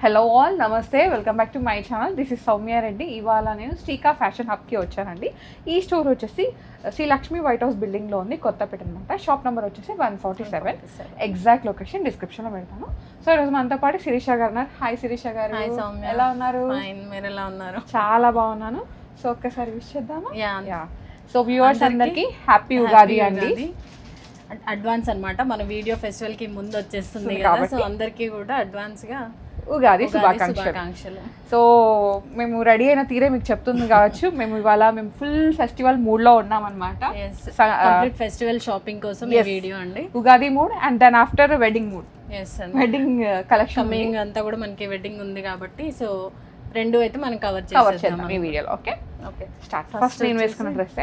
Hello all, నమస్తే, welcome back to my channel. This is Soumya Reddy. ఇవాళ నేను శ్రీకా ఫ్యాషన్ హబ్కి వచ్చానండి. ఈ స్టోర్ వచ్చేసి శ్రీ లక్ష్మీ వైట్ హౌస్ బిల్డింగ్లో ఉంది, కొత్తపేట అనమాట. షాప్ నెంబర్ వచ్చేసి 147. ఎగ్జాక్ట్ లొకేషన్ డిస్క్రిప్షన్లో పెడతాను. సో ఈరోజు మనతో పాటు శిరీష గారు ఉన్నారు. హాయ్ శిరీష గారు, ఎలా ఉన్నారు? మీరు ఎలా ఉన్నారు? చాలా బాగున్నాను. సో ఒక్కసారి విష్ చేద్దామా? యా. సో వ్యూవర్స్ అందరికి హ్యాపీ ఉగాది అండి. అడ్వాన్స్ అన్నమాట, మన వీడియో ఫెస్టివల్ కి ముందు వచ్చేస్తుంది కదా, సో అందరికీ కూడా అడ్వాన్స్ గా ఉగాది శుభాకాంక్షలు. సో మేము రెడీ అయిన తీరే మీకు చెప్తుంది కావచ్చు. ఇవాళ మేము ఫుల్ ఫెస్టివల్ మూడ్ లో ఉన్నాం అనమాట. ఫెస్టివల్ షాపింగ్ కోసం ఈ వీడియో అండి. Ugadi mood and then after wedding mood. Wedding collection అంతా కూడా మనకి వెడ్డింగ్ ఉంది కాబట్టి, సో రెండు అయితే మనం కవర్ చేద్దాం ఈ వీడియోలో. Okay okay, start. ఫస్ట్ నేను వేసుకున్న డ్రెస్.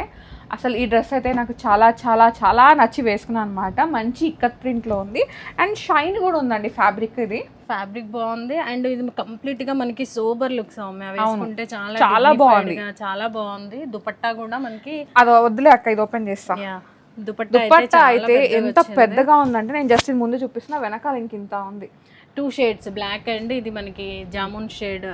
అసలు ఈ డ్రెస్ అయితే నాకు చాలా చాలా చాలా నచ్చి వేసుకున్నాను అనమాట. మంచి ఇక్కత్ ప్రింట్లో ఉంది అండ్ షైన్ కూడా ఉందండి. ఫ్యాబ్రిక్ బాగుంది అండ్ ఇది కంప్లీట్ గా మనకి సోబర్ లుక్స్ వేసుకుంటే చాలా చాలా బాగుంది, చాలా బాగుంది. దుపట్టా కూడా మనకి అది వద్దులే అక్క, ఇది ఓపెన్ చేస్తా. దుపట్టా అయితే ఎంత పెద్దగా ఉందంటే, నేను జస్ట్ ముందు చూపిస్తున్నా, వెనకాల ఇంత ఉంది. 2 షేడ్స్, బ్లాక్ అండ్ ఇది మనకి జామున్ షేడ్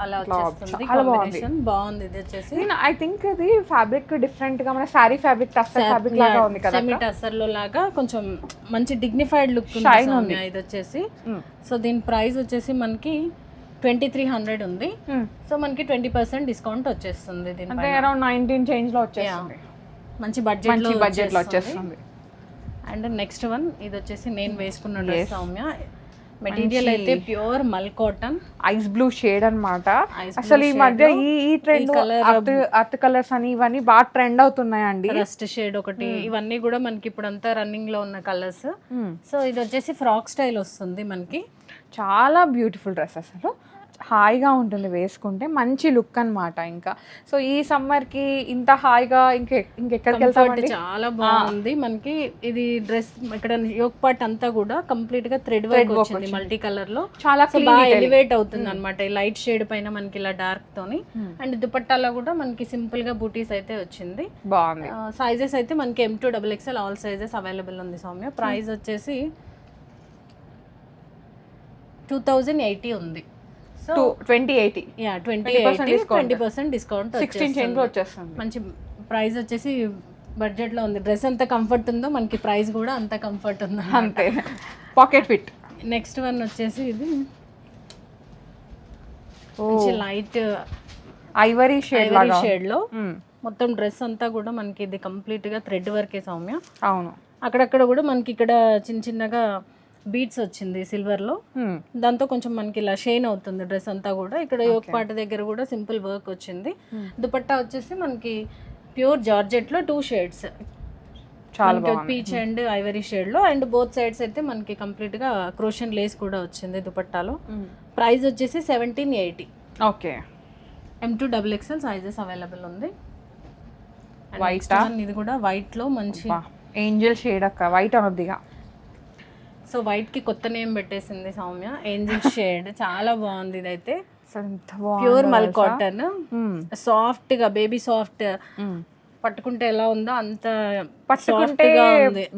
అలా వచ్చేస్తుంది. కాంబినేషన్ బాగుంది. ఇది వచ్చేసి ఐ థింక్ ఇది ఫ్యాబ్రిక్ డిఫరెంట్ గా మన సారీ ఫ్యాబ్రిక్, టస్సర్ ఫ్యాబ్రిక్ లాగా ఉంది కదా, సెమీ టస్సర్ లో లాగా కొంచెం మంచి డిగ్నిఫైడ్ లుక్ ఉంది ఇది వచ్చేసి. సో దీని ప్రైస్ వచ్చేసి మనకి 2300 ఉంది. సో మనకి 20% డిస్కౌంట్ వచ్చేస్తుంది. అంటే అరౌండ్ 19 చేంజ్ లో వచ్చేస్తుంది. మంచి బడ్జెట్ లో వచ్చేస్తుంది. అండ్ నెక్స్ట్ వన్ ఇది వచ్చేసి నేను వేసుకున్న డ్రెస్ సౌమ్య. మెటీరియల్ అయితే ప్యూర్ మల్ కాటన్, ఐస్ బ్లూ షేడ్ అన్నమాట. అసలు ఈ మధ్య ఈ ట్రెండ్ అర్త్ కలర్స్ అని ఇవన్నీ బాగా ట్రెండ్ అవుతున్నాయండి. రస్ట్ షేడ్ ఒకటి, ఇవన్నీ కూడా మనకి ఇప్పుడు అంతా రన్నింగ్ లో ఉన్న కలర్స్. సో ఇది వచ్చేసి ఫ్రాక్ స్టైల్ వస్తుంది మనకి. చాలా బ్యూటిఫుల్ డ్రెస్, అసలు హాయిగా ఉంటుంది వేసుకుంటే, మంచి లుక్ అన్నమాట. ఇంకా సో ఈ సమ్మర్ కి ఇంత హాయిగా ఇంకెక్కడికి వెళ్తామండి. చాలా బాగుంది మనకి ఇది డ్రెస్. ఇక్కడ యోక్ పార్ట్ అంతా కూడా కంప్లీట్ గా థ్రెడ్ వర్క్ వచ్చింది మల్టీ కలర్ లో. చాలా బాగా ఎలివేట్ అవుతుంది అనమాట లైట్ షేడ్ పైన మనకి ఇలా డార్క్ తోని. అండ్ దుపట్టాలో కూడా మనకి సింపుల్ గా బూటీస్ అయితే వచ్చింది. బాగుంది. సైజెస్ అయితే మనకి M2 XXL all sizes available ఉంది సౌమ్య. ప్రైస్ వచ్చేసి 2080 ఉంది. సో 2080, 20% డిస్కౌంట్ 16 చేంజ్ లో వచ్చేస్తుంది. మంచి ప్రైస్ వచ్చేసి బడ్జెట్ లో ఉంది. డ్రెస్ ఎంత కంఫర్ట్ ఉందో మనకి ప్రైస్ కూడా అంత కంఫర్ట్ ఉంది అంతే. Pocket fit. నెక్స్ట్ వన్ వచ్చేసి ఇది మంచి లైట్ ఐవరీ షేడ్ లో మొత్తం డ్రెస్ అంతా కూడా మనకి ఇది కంప్లీట్ గా థ్రెడ్ వర్కే సౌమ్య. అవును, అక్కడక్కడ కూడా మనకి ఇక్కడ చిన్న చిన్నగా బీట్స్ వచ్చింది సిల్వర్ లో. దాంతో కొంచెం మనకి ఇలా షైన్ అవుతుంది డ్రెస్ అంతా కూడా. ఇక్కడ యోక్ పార్ట్ దగ్గర కూడా సింపుల్ వర్క్ వచ్చింది. దుపట్టా వచ్చేసి మనకి ప్యూర్ జార్జెట్ లో 2 shades, peach and Ivory shade లో. అండ్ బోత్ సైడ్స్ అయితే మనకి కంప్లీట్ గా క్రోషన్ లేస్ కూడా వచ్చింది దుపట్టాలో. ప్రైస్ వచ్చేసి 1780. Okay. M2 XXL sizes available ఉంది. వైట్, ఇది కూడా వైట్ లో మంచి ఏంజల్ షేడ్ అక్క, వైట్ అనొద్దిగా. సో వైట్ కి కొత్త నేమ్ పెట్టేసింది సౌమ్య, ఏంజల్ షేడ్. చాలా బాగుంది. ఇదైతే ప్యూర్ మల్ కాటన్, సాఫ్ట్ గా బేబీ సాఫ్ట్. పట్టుకుంటే ఎలా ఉందో అంత పట్టుకుంటే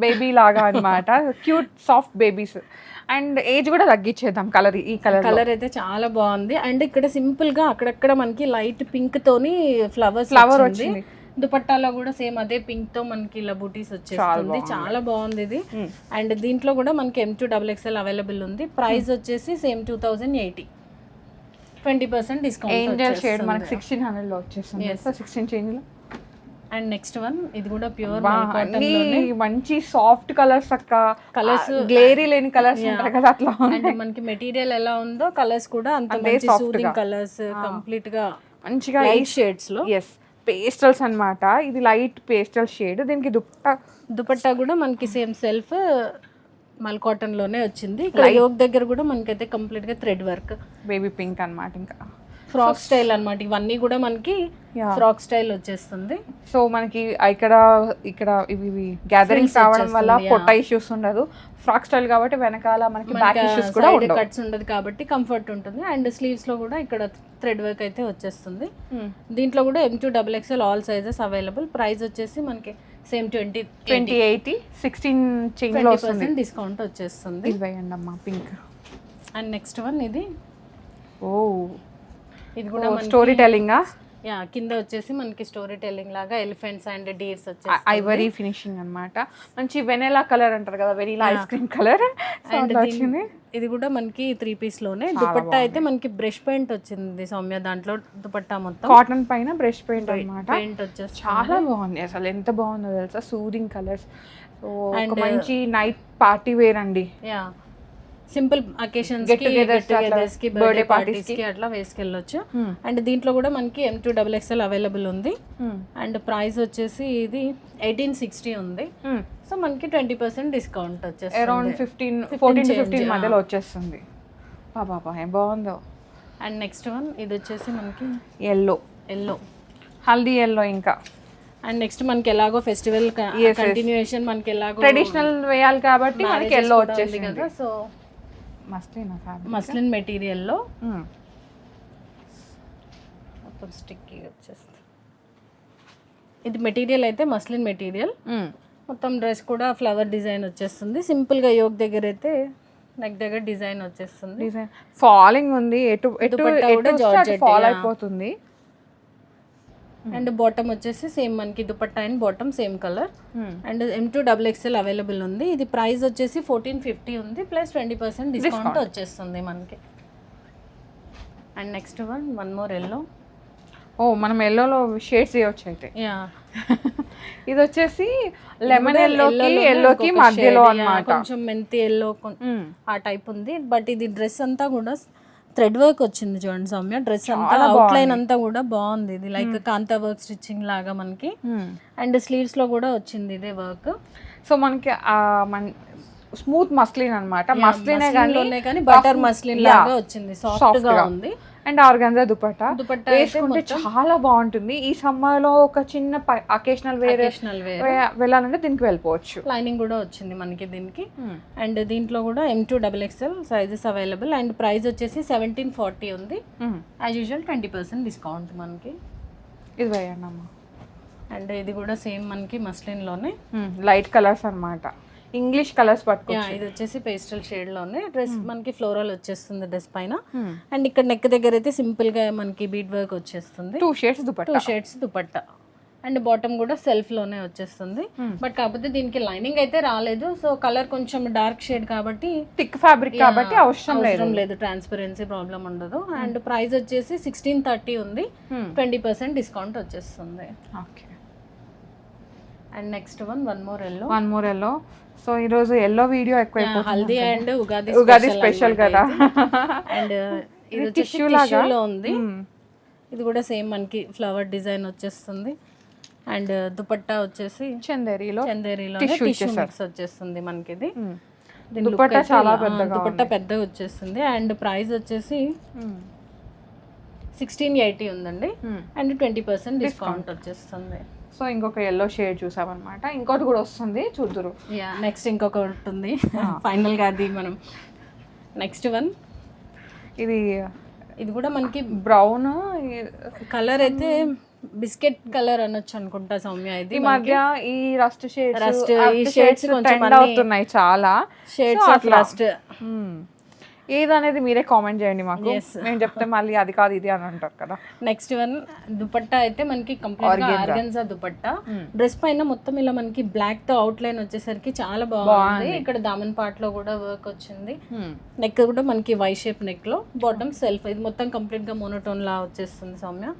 బేబీ లాగా అన్నమాట. Cute soft babies. And age కూడా తగ్గించేద్దాం. ఈ కలర్ అయితే చాలా బాగుంది. అండ్ ఇక్కడ సింపుల్ గా అక్కడక్కడ మనకి లైట్ పింక్ తోని ఫ్లవర్ వచ్చింది. దుపట్టాలో కూడా సేమ్ అదే పింక్ తో మనకి ఇలా బూటీస్ వచ్చేస్తుంది. చాలా బాగుంది ఇది. అండ్ దీంట్లో కూడా మనకి M2 XXL అవైలబుల్ ఉంది. ప్రైస్ వచ్చేసి సేమ్ 2080, 20% డిస్కౌంట్. ఏంజల్ షేడ్ మనకి 1600 లో వచ్చేస్తుంది. 16 చేంజ్ లో. అండ్ నెక్స్ట్ వన్ ఇది కూడా ప్యూర్ మంచి సాఫ్ట్ కలర్స్ అక్క. కలర్స్ గ్లేరీ లేని కలర్స్ ఉంటాయి కదా, అట్లా. అండ్ మనకి మెటీరియల్ ఎలా ఉందో కలర్స్ కూడా అంత మంచి సూదింగ్ కలర్స్, కంప్లీట్ గా మంచిగా లైట్ షేడ్స్ లో. ఎస్, పేస్టల్స్ అన్నమాట. ఇది లైట్ పేస్టల్ షేడ్. దీనికి దుపట్టా కూడా మనకి సేమ్ సెల్ఫ్ మల్ కాటన్ లోనే వచ్చింది. ఇక్కడ యోక్ దగ్గర కూడా మనకైతే కంప్లీట్ గా థ్రెడ్ వర్క్, బేబీ పింక్ అన్నమాట. ఇంకా ఫ్రాక్ స్టైల్ అన్నమాట. ఇవన్నీ కూడా మనకి ఫ్రాక్ స్టైల్ వచ్చేస్తుంది. సో మనకి ఇక్కడ ఇవి గ్యాదరింగ్స్ రావడం వల్ల పొట్ట ఇష్యూస్ ఉండదు. ఫ్రాక్ స్టైల్ కాబట్టి వెనకాల మనకి బ్యాక్ ఇష్యూస్ కూడా ఉండవు, కట్స్ ఉండదు కాబట్టి కంఫర్ట్ ఉంటుంది. అండ్ స్లీవ్స్ లో కూడా ఇక్కడ థ్రెడ్ వర్క్ అయితే వచ్చేస్తుంది. దీంట్లో కూడా M2 XXL all sizes available. Price వచ్చేసి మనకి సేమ్ 2080, 16 చేంజ్ లో వస్తుంది. డిస్కౌంట్ వచ్చేస్తుంది. ఇవ్వండి అమ్మా పింక్. అండ్ నెక్స్ట్ వన్ ఇది ఓ, ఇది కూడా స్టోరీ టెల్లింగా, యా కింద వచ్చేసి మనకి స్టోరీ టెల్లింగ్ లాగా elephants and deers Ivory finishing అన్నమాట. మంచి వెనిలా కలర్ అంటారు కదా, vanilla ice cream colour. And ఇది కూడా మనకి 3 పీస్ లోనే. దుపట్టా అయితే మనకి బ్రష్ పెయింట్ వచ్చింది సౌమ్య, దాంట్లో దుపట్టా మొత్తం కాటన్ పైన బ్రష్ పెయింట్ అన్నమాట. పెయింట్ వచ్చేసి చాలా బాగుంది అసలు, ఎంత బాగుందో తెలుసా, సూదింగ్ కలర్స్. సో మంచి నైట్ పార్టీ వేర్ అండి. యా సింపుల్ అకేషన్స్ కి, గెట్ కి, బర్త్డే పార్టీస్ కి అట్లా వేసుకెళ్ళొచ్చు. అండ్ దీంట్లో కూడా మనకి M2XXL అవైలబుల్ ఉంది. అండ్ ప్రైస్ వచ్చేసి ఇది 1860 ఉంది. సో మనకి 20% డిస్కౌంట్ వచ్చేసి అరౌండ్ 14 to 15 మధ్యలో వచ్చేస్తుంది. బాబా ఏం బాగుందో. అండ్ నెక్స్ట్ వన్ ఇది వచ్చేసి మనకి ఎల్లో హల్దీ ఎల్లో. ఇంకా అండ్ నెక్స్ట్ మనకి ఎలాగో ఫెస్టివల్ కంటిన్యూయేషన్, మనకి ఎలాగో ట్రెడిషనల్ వేయాలి కాబట్టి మనకి ఎల్లో వచ్చేసింది కదా. సో మస్లిన్ మెటీరియల్లో మొత్తం స్టిక్కీ వచ్చేస్తుంది. ఇది మెటీరియల్ అయితే మస్లిన్ మెటీరియల్. మొత్తం డ్రెస్ కూడా ఫ్లవర్ డిజైన్ వచ్చేస్తుంది. సింపుల్ గా యోక్ దగ్గర అయితే నెక్ దగ్గర డిజైన్ వచ్చేస్తుంది. డిజైన్ ఫాలింగ్ ఉంది, ఎటు ఫాల్ అయిపోతుంది. అండ్ బాటమ్ వచ్చేసి సేమ్ మనకి dupatta and bottom same colour. And M2XXL available ఉంది. ఇది ప్రైస్ వచ్చేసి 1450 ఉంది, ప్లస్ 20% డిస్కౌంట్ వచ్చేస్తుంది మనకి. And next one more yellow. Oh, మనం ఎల్లోలో షేడ్స్ చేయొచ్చు అయితే. యా ఇది వచ్చేసి లెమన్ ఎల్లోకి మధ్యలో అన్నమాట. కొంచెం మెంతి ఎల్లో ఆ టైప్ ఉంది. బట్ ఇది డ్రెస్ అంతా కూడా థ్రెడ్ వర్క్ వచ్చింది చూడండి సౌమ్య. డ్రెస్ అంతా అవుట్ లైన్ అంతా కూడా బాగుంది. ఇది లైక్ కాంతా వర్క్ స్టిచ్చింగ్ లాగా మనకి. అండ్ స్లీవ్స్ లో కూడా వచ్చింది ఇదే వర్క్. సో మనకి స్మూత్ మస్లిన్ అన్నమాట. మస్లినే కానీ బటర్ మస్లిన్ లాగా వచ్చింది, సాఫ్ట్ గా ఉంది. అండ్ ఆర్గాన్జా దుపట్టా వేసుకుంటే చాలా బాగుంటుంది. ఈ సమ్మర్ లో ఒక చిన్న అకేషనల్ వేర్ వెళ్ళాలంటే దీనికి వెళ్ళిపోవచ్చు. లైనింగ్ కూడా వచ్చింది మనకి దీనికి. అండ్ దీంట్లో కూడా M2XXL sizes available. And price వచ్చేసి 1740 ఉంది. యాజ్ యూజువల్ 20% డిస్కౌంట్ మనకి. ఇది వేయండి అమ్మా. అండ్ ఇది కూడా సేమ్ మనకి మస్లిన్ లోనే లైట్ కలర్స్ అన్నమాట, ఇంగ్లీష్ కలర్స్ పట్టుకోవచ్చు. ఇది వచ్చేసి పేస్టల్ షేడ్ లోనే డ్రెస్ మనకి ఫ్లోరల్ వచ్చేస్తుంది డ్రెస్ పైన. అండ్ ఇక్కడ నెక్ దగ్గర అయితే సింపుల్ గా మనకి బీడ్ వర్క్ వచ్చేస్తుంది. 2 షేడ్స్ దుపట్టా. అండ్ బాటమ్ కూడా సెల్ఫ్ లోనే వచ్చేస్తుంది. బట్ కాకపోతే దీనికి లైనింగ్ అయితే రాలేదు. సో కలర్ కొంచెం డార్క్ షేడ్ కాబట్టి, థిక్ ఫ్యాబ్రిక్ కాబట్టి అవసరం లేదు, ట్రాన్స్పరెన్సీ ప్రాబ్లం ఉండదు. అండ్ ప్రైస్ వచ్చేసి 1630 ఉంది, 20% డిస్కౌంట్ వచ్చేస్తుంది. Okay. And next one more yellow. So ఈ రోజు ఎల్లో వీడియో ఎక్కువ హల్దీ అండ్ ఉగాది స్పెషల్ కదా. అండ్ ఇది టిష్యూలో ఉంది. ఇది కూడా సేమ్ మనకి ఫ్లవర్ డిజైన్ వచ్చేస్తుంది. అండ్ దుపట్టా వచ్చేసి చందేరిలో టిష్యూ మిక్స్ వచ్చేస్తుంది మనకి. ఇది దుపట్టా చాలా దుపట్టా పెద్దగా వచ్చేస్తుంది. అండ్ ప్రైస్ వచ్చేసి 1680 ఉందండి. అండ్ 20% డిస్కౌంట్ వచ్చేస్తుంది. సో ఇంకొక ఎల్లో షేడ్ చూసామన్నమాట. ఇంకోటి కూడా వస్తుంది, చూద్దురు. నెక్స్ట్ ఇంకొకటి ఉంది ఫైనల్ గా. అది మనం నెక్స్ట్ వన్. ఇది కూడా మనకి బ్రౌన్ కలర్ అయితే బిస్కెట్ కలర్ అనొచ్చు అనుకుంటా సౌమ్య. ఇది ఈ మధ్య ఈ రస్ట్ షేడ్స్ కొంచెం అవుతున్నాయి చాలా. షేడ్స్ ఆఫ్ రస్ట్ ఏదనేది మీరే కామెంట్ చేయండి మాకు. నేను చెప్తే మళ్ళీ అది కాదు ఇది అని అంటారు కదా. నెక్స్ట్ వన్ దుపట్టా అయితే మనకి కంప్లీట్ గా ఆర్గన్జా దుపట్టా. డ్రెస్ పైన మొత్తం ఇలా మనకి బ్లాక్ తో అవుట్ లైన్ వచ్చేసరికి చాలా బాగుంది. ఇక్కడ దామన్ పార్ట్ లో కూడా వర్క్ వచ్చింది. నెక్ కూడా మనకి వై షేప్ నెక్ లో, బాటమ్ సెల్ఫ్. ఇది మొత్తం కంప్లీట్ గా మోనోటోన్ లా వచ్చేస్తుంది సౌమ్య.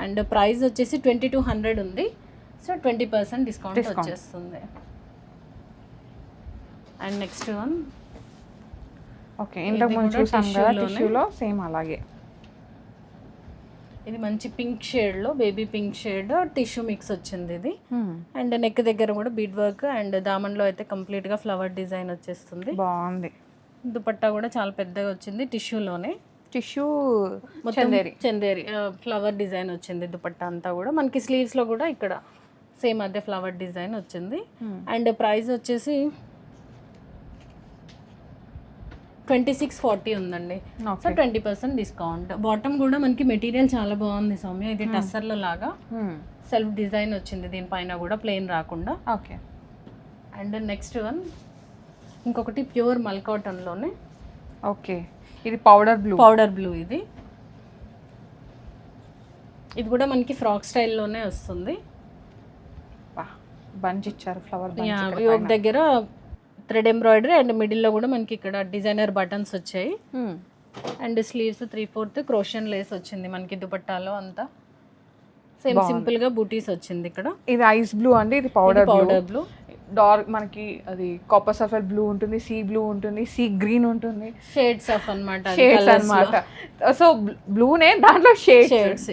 అండ్ ప్రైస్ వచ్చేసి 2200 ఉంది. సో 20% డిస్కౌంట్ వచ్చేస్తుంది. And next one. ఓకే, ఇంతకు ముందు చూసాం కదా టిష్యూలో, సేమ్ అలాగే. ఇది మంచి పింక్ షేడ్ లో, baby pink shade tissue mix వచ్చింది ఇది. అండ్ నెక్ దగ్గర కూడా బీడ్ వర్క్. అండ్ దామన్ లో అయితే కంప్లీట్ గా ఫ్లవర్ డిజైన్ వచ్చేస్తుంది. బాగుంది. దుపట్టా కూడా చాలా పెద్దగా వచ్చింది టిష్యూలోనే. టిష్యూ చందేరి ఫ్లవర్ డిజైన్ వచ్చింది దుపట్టా అంతా కూడా. మనకి స్లీవ్స్ లో కూడా ఇక్కడ సేమ్ అదే ఫ్లవర్ డిజైన్ వచ్చింది. అండ్ ప్రైస్ వచ్చేసి 2640 ఉందండి. So 20% discount. బాటమ్ కూడా మనకి మెటీరియల్ చాలా బాగుంది సౌమ్య. ఇది టస్సర్ల లాగా సెల్ఫ్ డిజైన్ వచ్చింది దీనిపైన కూడా, ప్లెయిన్ రాకుండా. ఓకే. అండ్ నెక్స్ట్ వన్ ఇంకొకటి ప్యూర్ మల్ కాటన్ లోనే. ఓకే, ఇది పౌడర్ బ్లూ. ఇది కూడా మనకి ఫ్రాక్ స్టైల్లోనే వస్తుంది. బంచ్ ఇచ్చారు, ఫ్లవర్ యోక్ దగ్గర థ్రెడ్ ఎంబ్రాయిడరీ అండ్ మిడిల్లో కూడా మనకి ఇక్కడ డిజైనర్ బటన్స్ వచ్చాయి. అండ్ స్లీవ్స్ 3/4 క్రోషియన్ లేస్ వచ్చింది మనకి దుపట్టాలో అంతా. సేమ్ సింపుల్ గా బూటీస్ వచ్చింది ఇక్కడ. ఇది ఐస్ బ్లూ అండి, ఇది పౌడర్ బ్లూ. డార్క్ మనకి అది కాపర్ సఫర్ బ్లూ ఉంటుంది, సీ బ్లూ ఉంటుంది, సీ గ్రీన్ ఉంటుంది, షేడ్స్ ఆఫ్ అన్నమాట. సో బ్లూనే దాంట్లో షేడ్స్.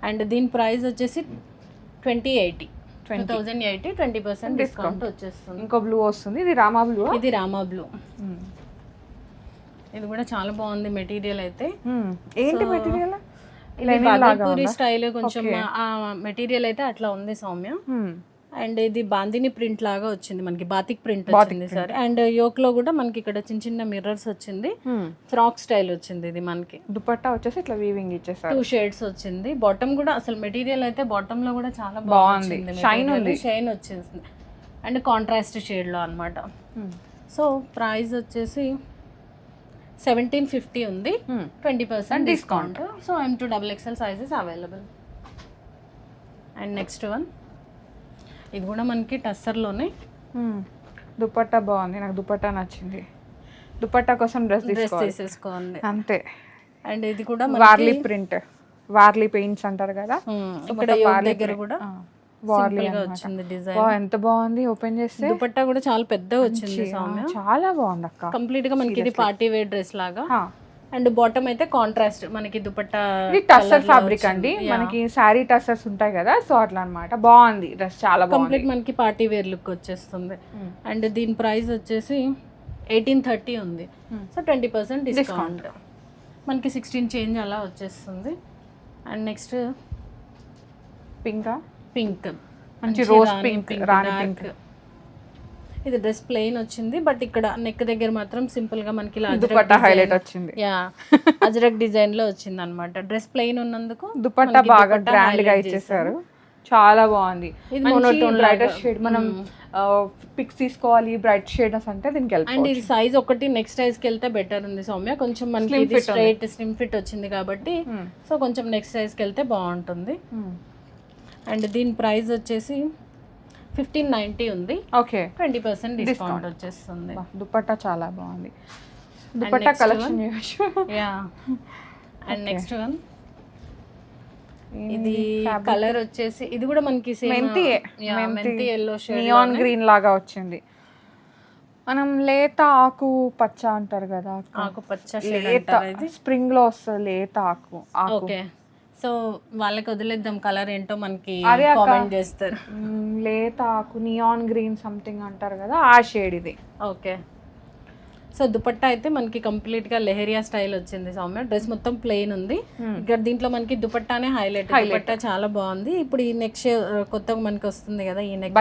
అండ్ దీని ప్రైస్ వచ్చేసి 2080. 20% డిస్కౌంట్ వచ్చేస్తుంది. ఇంకో బ్లూ వస్తుంది, ఇది రామా బ్లూ. ఇది కూడా చాలా బాగుంది మెటీరియల్ అయితే. ఏంటి మెటీరియల్? బాగల్పూరి స్టైల్ కొంచెం ఆ మెటీరియల్ అయితే అట్లా ఉంది సౌమ్య. అండ్ ఇది బాందిని ప్రింట్ లాగా వచ్చింది మనకి, బాతిక్ ప్రింట్ వచ్చింది సార్. అండ్ యోక్ లో కూడా మనకి ఇక్కడ చిన్న చిన్న మిర్రర్స్ వచ్చింది, ఫ్రాక్ స్టైల్ వచ్చింది. ఇది మనకి దుపట్టా వచ్చేసి ఇట్లా వీవింగ్ ఇచ్చేసారు, 2 షేడ్స్ వచ్చింది. బాటమ్ కూడా అసలు మెటీరియల్ అయితే బాటమ్ లో కూడా చాలా బాగుంది, షైన్ వచ్చింది. అండ్ కాంట్రాస్ట్ షేడ్ లో అన్నమాట. సో ప్రైస్ వచ్చేసి 1750 ఉంది, 20% discount. So M2XXL sizes available. And next one, ఇది కూడా మనకి టస్సర్లోనే. దుపట్టా బాగుంది, నాకు దుపట్టా నచ్చింది. దుపట్టా కోసం డ్రెస్ తీసేసుకోండి అంతే. అండ్ ఇది కూడా వార్లీ ప్రింట్, వార్లీ పెయింట్స్ అంటారు కదా, ఇక్కడ దగ్గర కూడా వచ్చింది డిజైన్. ఎంత బాగుంది, ఓపెన్ చేస్తే దుపట్టా కూడా చాలా పెద్దగా వచ్చింది సౌమ్య, చాలా బాగుంది అక్క. కంప్లీట్ గా మనకి ఇది పార్టీ వేర్ డ్రెస్ లాగా. అండ్ బాటమ్ అయితే కాంట్రాస్ట్ మనకి దుపట్టా. ఇది టస్సర్ ఫ్యాబ్రిక్ అండి, మనకి శారీ టస్సర్స్ ఉంటాయి కదా, సో అట్లా అన్నమాట. బాగుంది డ్రెస్, చాలా బాగుంది. కంప్లీట్ మనకి పార్టీ వేర్ లుక్ వచ్చేస్తుంది. అండ్ దీని ప్రైస్ వచ్చేసి 1830 ఉంది. సో 20% డిస్కౌంట్, మనకి 16 చేంజ్ అలా వచ్చేస్తుంది. అండ్ నెక్స్ట్ పింక్, మంచి రోజ్ పింక్, రాణి పింక్. ఇది డ్రెస్ ప్లెయిన్ వచ్చింది, బట్ ఇక్కడ నెక్ దగ్గర మాత్రం సింపుల్ గా మనకి దుపట్టా హైలైట్ వచ్చింది. అజ్రక్ డిజైన్ లో వచ్చింది అన్నమాట. డ్రెస్ ప్లెయిన్ ఉన్నందుకు దుపట్టా బాగా గ్రాండ్ గా ఇచ్చేసారు, చాలా బాగుంది. ఇది మోనోటోన్ బ్రైటర్ షేడ్, మనం పిక్స్ తీసుకోవాలి బ్రైట్ షేడ్స్ అంటే దీనికి వెళ్ళి. అండ్ ఇది సైజ్ ఒకటి నెక్స్ట్ సైజ్ కి వెళ్తే బెటర్ ఉంది సౌమ్య, కొంచెం మనకి ఇది స్ట్రైట్ స్లిమ్ ఫిట్ వచ్చింది కాబట్టి, సో కొంచెం నెక్స్ట్ సైజ్ కి వెళ్తే బాగుంటుంది. అండ్ దీని ప్రైస్ వచ్చేసి 1590 ఉంది. ఓకే, 20% డిస్కౌంట్ వచ్చేస్తుంది. దుపట్టా చాలా బాగుంది, దుపట్టా కలెక్షన్ చేయొచ్చు. అండ్ నెక్స్ట్ వన్, ఇది కలర్ వచ్చేసి ఇది కూడా మనకి మెంతి ఎల్లో షేడ్, నియాన్ గ్రీన్ లాగా వచ్చింది. మనం లేత ఆకు పచ్చ అంటారు కదా, ఆకు పచ్చ షేడ్, స్ప్రింగ్ లో వస్తుంది లేత ఆకు. ఓకే, సో వాళ్ళకి వదిలేద్దాం, కలర్ ఏంటో మనకి కామెంట్ చేస్తారు. లేత ఆకు నియాన్ గ్రీన్ సంథింగ్ అంటారు కదా, ఆ షేడ్ ఇది. ఓకే, సో దుపట్టా అయితే మనకి కంప్లీట్ గా లెహరియా స్టైల్ వచ్చింది సౌమ్య. డ్రెస్ మొత్తం ప్లెయిన్ ఉంది, ఇక్కడ దీంట్లో మనకి దుపట్టానే హైలైట్. దుపట్టా చాలా బాగుంది. ఇప్పుడు ఈ నెక్ కొత్తగా మనకి వస్తుంది కదా, ఈ నెక్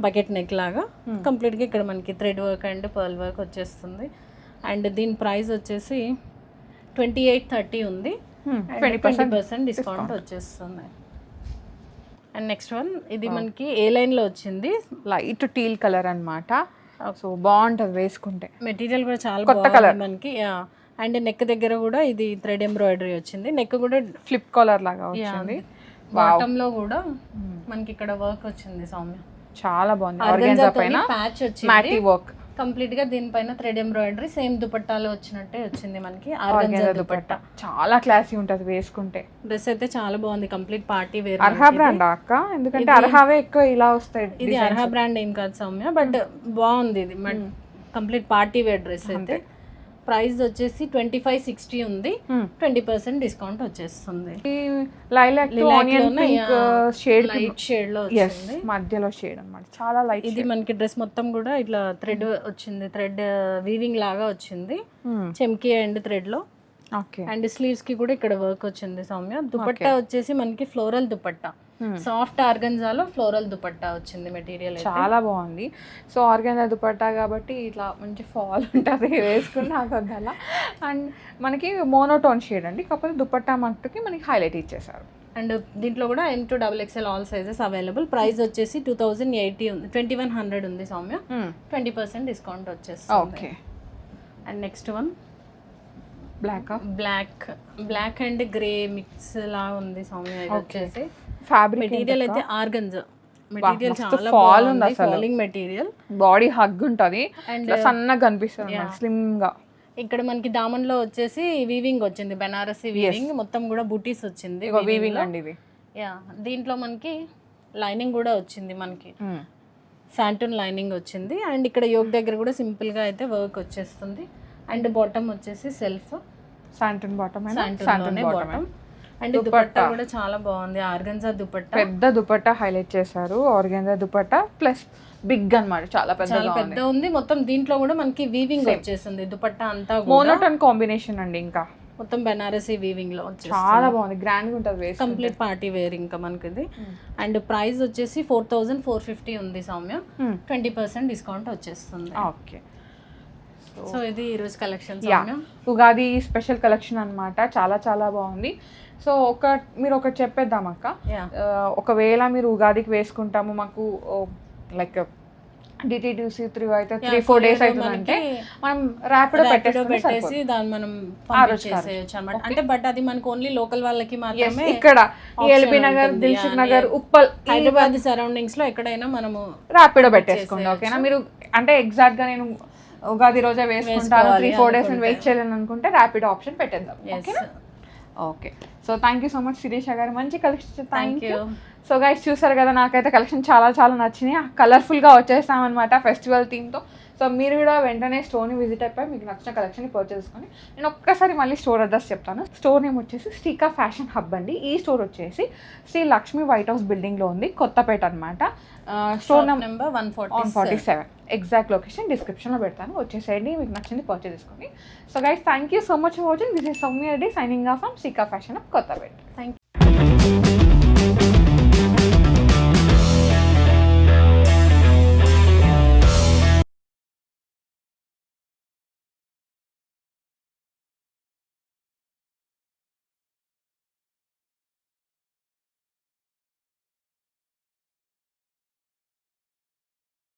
బకెట్ నెక్ లాగా కంప్లీట్ గా ఇక్కడ మనకి thread work and pearl work వచ్చేస్తుంది. అండ్ దీని ప్రైస్ వచ్చేసి 2830 ఉంది, 20% డిస్కౌంట్ వచ్చేస్తుంది. అండ్ నెక్స్ట్ వన్, ఇది మనకి ఏ లైన్ లో వచ్చింది, లైట్ టీల్ కలర్ అన్నమాట. సో బాగుంటది వేసుకుంటే, మెటీరియల్ కూడా చాలా కొత్త కలర్ మనకి. అండ్ నెక్ దగ్గర కూడా ఇది థ్రెడ్ ఎంబ్రాయిడరీ వచ్చింది, నెక్ కూడా ఫ్లిప్ కాలర్ లాగా వచ్చింది. బాటమ్ లో కూడా మనకి ఇక్కడ వర్క్ వచ్చింది సౌమ్య, చాలా బాగుంది. ఆర్గాన్జా పైన ప్యాచ్ వచ్చింది, మ్యాటీ వర్క్ కంప్లీట్ గా. దీనిపైన థ్రెడ్ ఎంబ్రాయిడరీ సేమ్ దుపట్టాలో వచ్చినట్టే వచ్చింది మనకి. ఆర్గాన్జా దుపట్టా చాలా క్లాసీ ఉంటది వేసుకుంటే. డ్రెస్ అయితే చాలా బాగుంది, complete party wear. Arha brand అక్క, ఎందుకంటే అర్హావే ఎక్కువ ఇలా వస్తాయి. ఇది అర్హా బ్రాండ్ ఏం కాదు సౌమ్య, బట్ బాగుంది. ఇది కంప్లీట్ పార్టీ వేర్ డ్రెస్ అయితే. ప్రైస్ వచ్చేసి 2560 ఉంది, 20% డిస్కౌంట్ వచ్చేస్తుంది. Lilac onion pink shade, light shade లో వచ్చింది, మధ్యలో షేడ్ అన్నమాట, చాలా లైట్. ఇది మనకి డ్రెస్ మొత్తం కూడా ఇట్లా థ్రెడ్ వచ్చింది, థ్రెడ్ వీవింగ్ లాగా వచ్చింది, చెమ్కీ అండ్ థ్రెడ్ లో. అండ్ స్లీవ్స్ కి కూడా ఇక్కడ వర్క్ వచ్చింది సౌమ్య. దుపట్టా వచ్చేసి మనకి ఫ్లోరల్ దుపట్టా, సాఫ్ట్ ఆర్గన్జాలో ఫ్లోరల్ దుపట్టా వచ్చింది మెటీరియల్, చాలా బాగుంది. సో ఆర్గన్జా దుపట్టా కాబట్టి ఇట్లా మంచి ఫాల్ ఉంటుంది వేసుకుని అలా. అండ్ మనకి మోనోటోన్ షేడ్ అండి, కాకపోతే దుపట్టా మట్టుకి మనకి హైలైట్ ఇచ్చేసారు. అండ్ దీంట్లో కూడా M2XXL all sizes available. Price వచ్చేసి 2080 ఉంది, 2100 ఉంది సౌమ్య, 20% డిస్కౌంట్ వచ్చేస్తుంది. Okay. And next one, black and grey mix లా ఉంది సౌమ్య. ఇది వచ్చేసి ఫ్యాబ్రిక్ మెటీరియల్ అయితే ఆర్గంజా మెటీరియల్ మస్తు చాలా fall ఉంది బాగుంది, అసలు. Falling material. బాడీ హగ్ ఉంటుంది And, ఇట్లా సన్నగా కనిపిస్తుంది స్లిమ్ గా. ఇక్కడ మనకి దామన్ లో వచ్చేసి వీవింగ్ వచ్చింది, బెనారసీ వీవింగ్, మొత్తం కూడా బూటీస్ వచ్చింది. వీవింగ్ అండి ఇది. యా, దీంట్లో మనకి లైనింగ్ కూడా వచ్చింది, మనకి శాంటూన్ లైనింగ్ వచ్చింది. అండ్ ఇక్కడ యోగ్ దగ్గర కూడా సింపుల్ గా అయితే వర్క్ వచ్చేస్తుంది. అండ్ బాటమ్ వచ్చేసి self shantoon bottom shantoon bottom. And dupatta కూడా చాలా బాగుంది, ఆర్గన్జా దుపట్టా. పెద్ద దుపట్టా హైలైట్ చేశారు, ఆర్గాన్జా దుపట్టా ప్లస్ బిగ్ అన్నమాట, చాలా చాలా పెద్ద ఉంది. మొత్తం దీంట్లో కూడా మనకి వీవింగ్ వచ్చేసింది, దుపట్టా అంతా కూడా మోనోటోన్ కాంబినేషన్ అండి. ఇంకా మొత్తం బెనారసీ వీవింగ్ లో వచ్చేసి చాలా బాగుంది, గ్రాండ్ గా ఉంటుంది వేస్ట్. కంప్లీట్ పార్టీ వేర్ ఇంకా మనకి ఇది. అండ్ ప్రైస్ వచ్చేసి 4450 ఉంది సౌమ్య. 20% డిస్కౌంట్ వచ్చేస్తుంది. ఓకే, సో ఇది ఈరోజు collection yeah, Soumya. Ugadi special collection అన్నమాట, చాలా చాలా బాగుంది. సో మీరు ఒకటి చెప్పేద్దాం అక్క. Yeah. ఒకవేళ మీరు ఉగాదికి వేసుకుంటాము, మాకు లైక్ డిటిడిసి 3 అయితే 3-4 డేస్ అవుతుందంటే మనం ర్యాపిడో పెట్టేసి దాన్ని మనం పంపించేసేయచ్చు అనమాట. అంటే బట్ అది మనకు ఓన్లీ లోకల్ వాళ్ళకి మాత్రమే. ఇక్కడ ఎల్బీ నగర్, దిల్సుఖ్ నగర్, ఉప్పల్, హైదరాబాద్ సరౌండింగ్స్ లో ఎక్కడైనా మనము ర్యాపిడో పెట్టేసుకోండి. ఓకేనా? మీరు అంటే ఎగ్జాక్ట్ గా నేను ఉగాది రోజే వేసుకుంటాను, 3-4 డేస్ వెయిట్ చేయలేను అనుకుంటే ర్యాపిడో ఆప్షన్ పెట్టేద్దాం. Okay, so thank you so much Shirisha గారు, మంచి collection. Thank you. So guys చూసారు కదా, నాకైతే కలెక్షన్ చాలా చాలా నచ్చినాయి. కలర్ఫుల్గా వచ్చేస్తామన్నమాట ఫెస్టివల్ థీమ్తో. సో మీరు కూడా వెంటనే స్టోర్ని విజిట్ అయిపోయి మీకు నచ్చిన కలెక్షన్ని పర్చేస్ చేసుకొని, నేను ఒక్కసారి మళ్ళీ స్టోర్ అడ్రస్ చెప్తాను. స్టోర్ నేమ్ వచ్చేసి స్టీకా ఫ్యాషన్ హబ్ అండి. ఈ స్టోర్ వచ్చేసి శ్రీ లక్ష్మి వైట్ హౌస్ బిల్డింగ్లో ఉంది, కొత్తపేట అనమాట. Store number 147. ఎగ్జాక్ట్ లొకేషన్ డిస్క్రిప్షన్లో పెడతాను, వచ్చేసేయండి, మీకు నచ్చింది పర్చేస్ చేసుకోండి. So guys thank you so much for watching. This is Soumya Reddy signing off from Steeka fashion hub, Kothapet. Thank you.